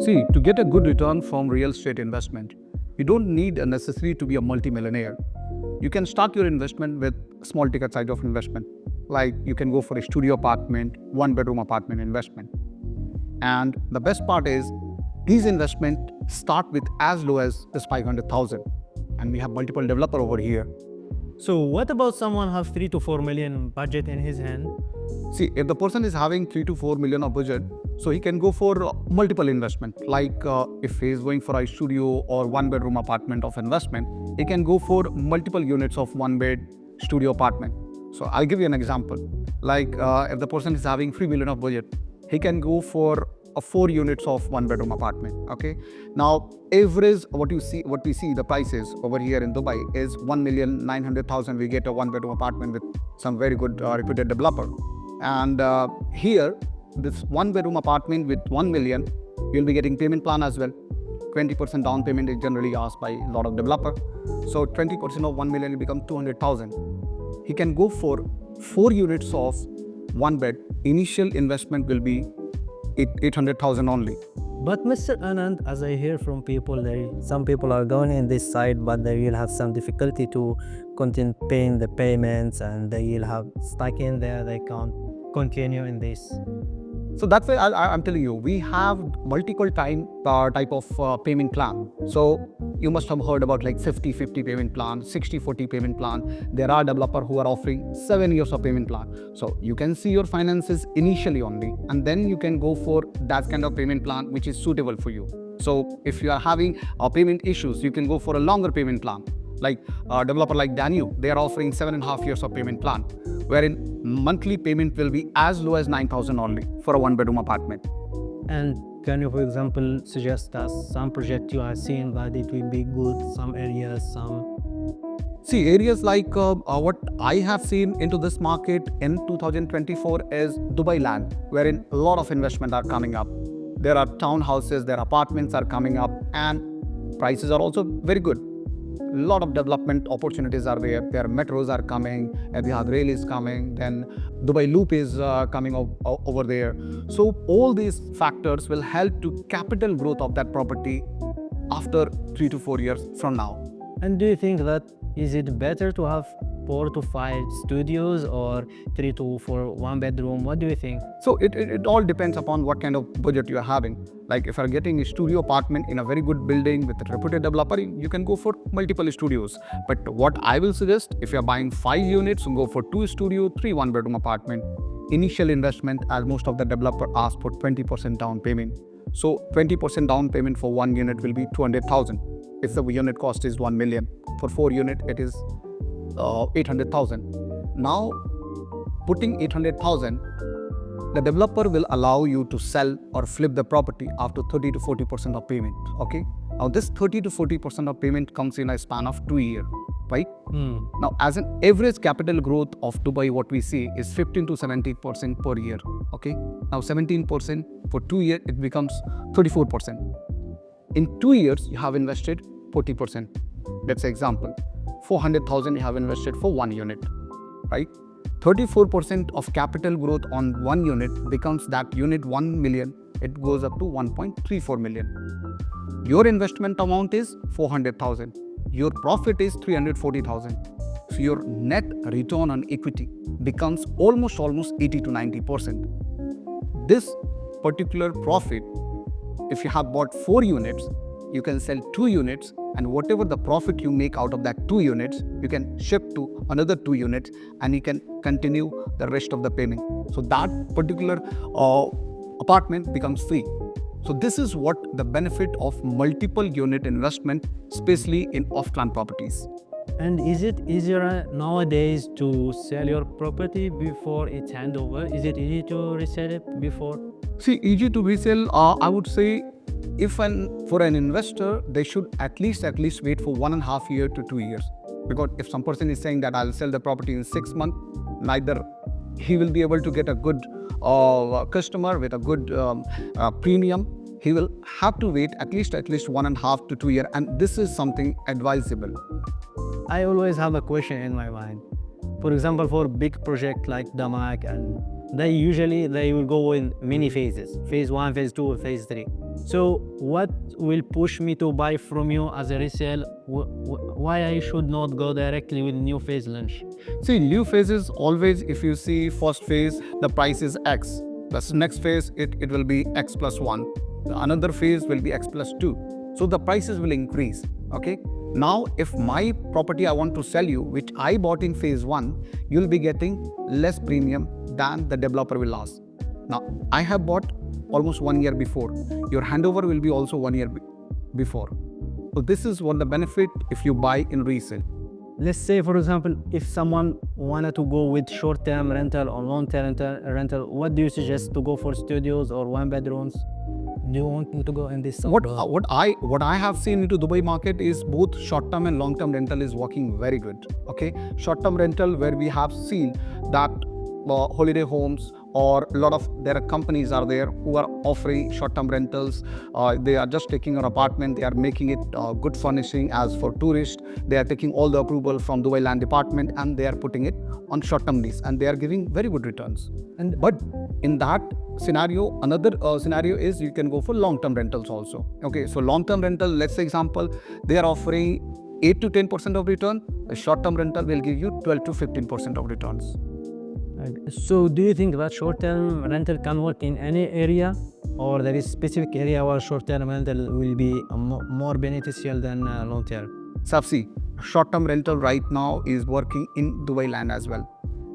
See, to get a good return from real estate investment, you don't need a necessary to be a multimillionaire. You can start your investment with small ticket size of investment. Like you can go for a studio apartment, one bedroom apartment investment. And the best part is these investments start with as low as this 500,000. And we have multiple developer over here. So what about someone have 3 to 4 million budget in his hand? See, if the person is having 3 to 4 million of budget, so he can go for multiple investment. Like if he is going for a studio or one bedroom apartment of investment, he can go for multiple units of one bed studio apartment. So I'll give you an example. Like if the person is having 3 million of budget, he can go for 4 units of one bedroom apartment. Okay. Now average what we see the prices over here in Dubai is 1,900,000. We get a one bedroom apartment with some very good reputed developer. And here this one bedroom apartment with 1 million, you'll be getting payment plan as well. 20% down payment is generally asked by a lot of developer. So 20% of 1 million will become 200,000. He can go for 4 units of one bed. Initial investment will be 800,000 only. But Mr. Anand, as I hear from people, some people are going in this side, but they will have some difficulty to continue paying the payments, and they will have stuck in there. They can't continue in this. So that's why I'm telling you, we have multiple type of payment plan. So you must have heard about like 50-50 payment plan, 60-40 payment plan. There are developers who are offering 7 years of payment plan. So you can see your finances initially only, and then you can go for that kind of payment plan which is suitable for you. So if you are having payment issues, you can go for a longer payment plan. Like a developer like Danu, they are offering 7.5 years of payment plan, wherein monthly payment will be as low as 9,000 only for a one bedroom apartment. And can you, for example, suggest us some project you are seeing that it will be good, some areas, some... See, areas like what I have seen into this market in 2024 is Dubai land, wherein a lot of investment are coming up. There are townhouses, there are apartments are coming up, and prices are also very good. A lot of development opportunities are there. There are metros are coming, and we have rail is coming, then Dubai Loop is coming over there. So all these factors will help to capital growth of that property after 3 to 4 years from now. And do you think that is it better to have 4 to 5 studios or 3 to 4 one bedroom? What do you think? So it all depends upon what kind of budget you are having. Like if you are getting a studio apartment in a very good building with a reputed developer, you can go for multiple studios. But what I will suggest, if you are buying 5 units, go for 2 studio, 3 one bedroom apartment. Initial investment, as most of the developer ask for 20% down payment. So 20% down payment for 1 unit will be 200,000. If the unit cost is 1 million, for 4 unit it is 800,000. Now, putting 800,000, the developer will allow you to sell or flip the property after 30 to 40% of payment. Okay. Now, this 30 to 40% of payment comes in a span of 2 years, right? Now, as an average capital growth of Dubai, what we see is 15 to 17% per year. Okay. Now, 17% for 2 years, it becomes 34%. In 2 years, you have invested 40%. That's an example. 400,000 you have invested for 1 unit, right? 34% of capital growth on 1 unit becomes that unit 1 million, it goes up to 1.34 million. Your investment amount is 400,000. Your profit is 340,000. So your net return on equity becomes almost 80 to 90%. This particular profit, if you have bought 4 units, you can sell 2 units, and whatever the profit you make out of that 2 units, you can shift to another 2 units, and you can continue the rest of the payment. So that particular apartment becomes free. So this is what the benefit of multiple unit investment, especially in off-plan properties. And is it easier nowadays to sell your property before it's handover? Is it easy to resell it before? See, easy to resell, I would say, for an investor, they should at least wait for 1.5 years to 2 years. Because if some person is saying that I'll sell the property in 6 months, neither he will be able to get a good customer with a good premium. He will have to wait at least 1.5 to 2 years, and this is something advisable. I always have a question in my mind. For example, for big project like Damak, and they will go in many phases. Phase 1, phase 2, phase 3. So what will push me to buy from you as a resale? Why I should not go directly with new phase launch? See, new phases always, if you see first phase, the price is X. The next phase, it will be X plus 1. The another phase will be X plus 2. So the prices will increase. Okay. Now, if my property I want to sell you, which I bought in phase 1, you'll be getting less premium than the developer will ask. Now, I have bought almost 1 year before. Your handover will be also 1 year before. So this is what the benefit if you buy in resale. Let's say, for example, if someone wanted to go with short-term rental or long-term rental, what do you suggest, to go for studios or one bedrooms? Do you want me to go in this? What I have seen into Dubai market is both short-term and long-term rental is working very good. Okay, short-term rental where we have seen that holiday homes or a lot of their companies are there who are offering short-term rentals. They are just taking an apartment, they are making it good furnishing as for tourists. They are taking all the approval from Dubai Land Department and they are putting it on short-term lease and they are giving very good returns. But in that scenario, another scenario is you can go for long-term rentals also. Okay, so long-term rental, let's say example, they are offering 8 to 10% of return. A short-term rental will give you 12 to 15% of returns. So do you think that short-term rental can work in any area, or there is specific area where short-term rental will be more beneficial than long-term? Safsi, short-term rental right now is working in Dubai Land as well.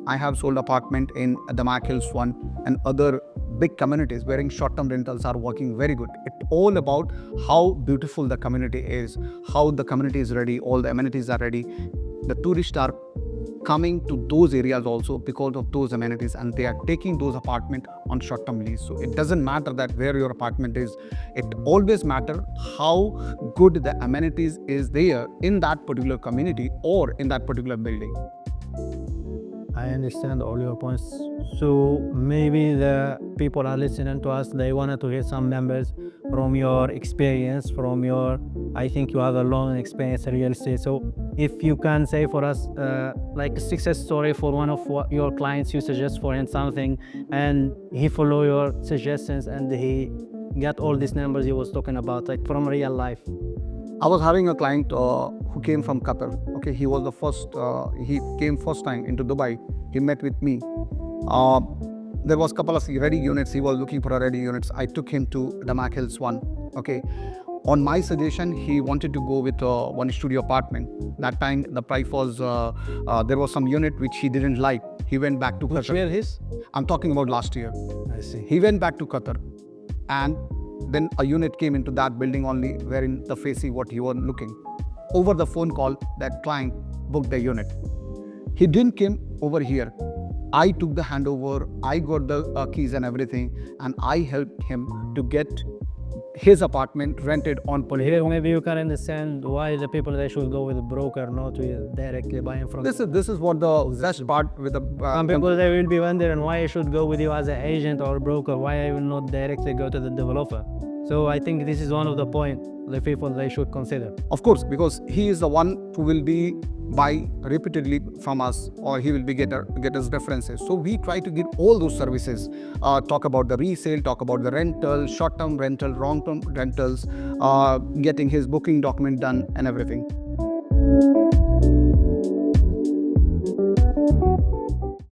I have sold apartment in the Mac Hills one and other big communities wherein short-term rentals are working very good. It's all about how beautiful the community is, how the community is ready, all the amenities are ready. The tourists are coming to those areas also because of those amenities and they are taking those apartments on short-term lease. So it doesn't matter that where your apartment is, it always matters how good the amenities is there in that particular community or in that particular building. I understand all your points. So maybe the people are listening to us, they wanted to hear some numbers from your experience, I think you have a long experience in real estate. So if you can say for us, like a success story for one of your clients, you suggest for him something and he follow your suggestions and he got all these numbers he was talking about, like from real life. I was having a client who came from Qatar. Okay, he was the first, he came first time into Dubai. He met with me. There was a couple of ready units. He was looking for a ready units. I took him to the Mac Hills one. Okay. On my suggestion, he wanted to go with one studio apartment. That time, the price was, there was some unit which he didn't like. He went back to Qatar. Where his? I'm talking about last year. I see. He went back to Qatar. And then a unit came into that building only wherein the facing what he was looking. Over the phone call, that client booked the unit. He didn't come over here. I took the handover, I got the keys and everything, and I helped him to get his apartment rented on policy. Here, maybe you can understand why the people they should go with a broker, not with directly buying from. This is what the best part with the. Some people they will be wondering why I should go with you as an agent or broker. Why I will not directly go to the developer. So I think this is one of the points the people they should consider. Of course, because he is the one who will be buy repeatedly from us, or he will be get us references. So we try to give all those services. Talk about the resale, talk about the rental, short-term rental, long-term rentals, getting his booking document done and everything.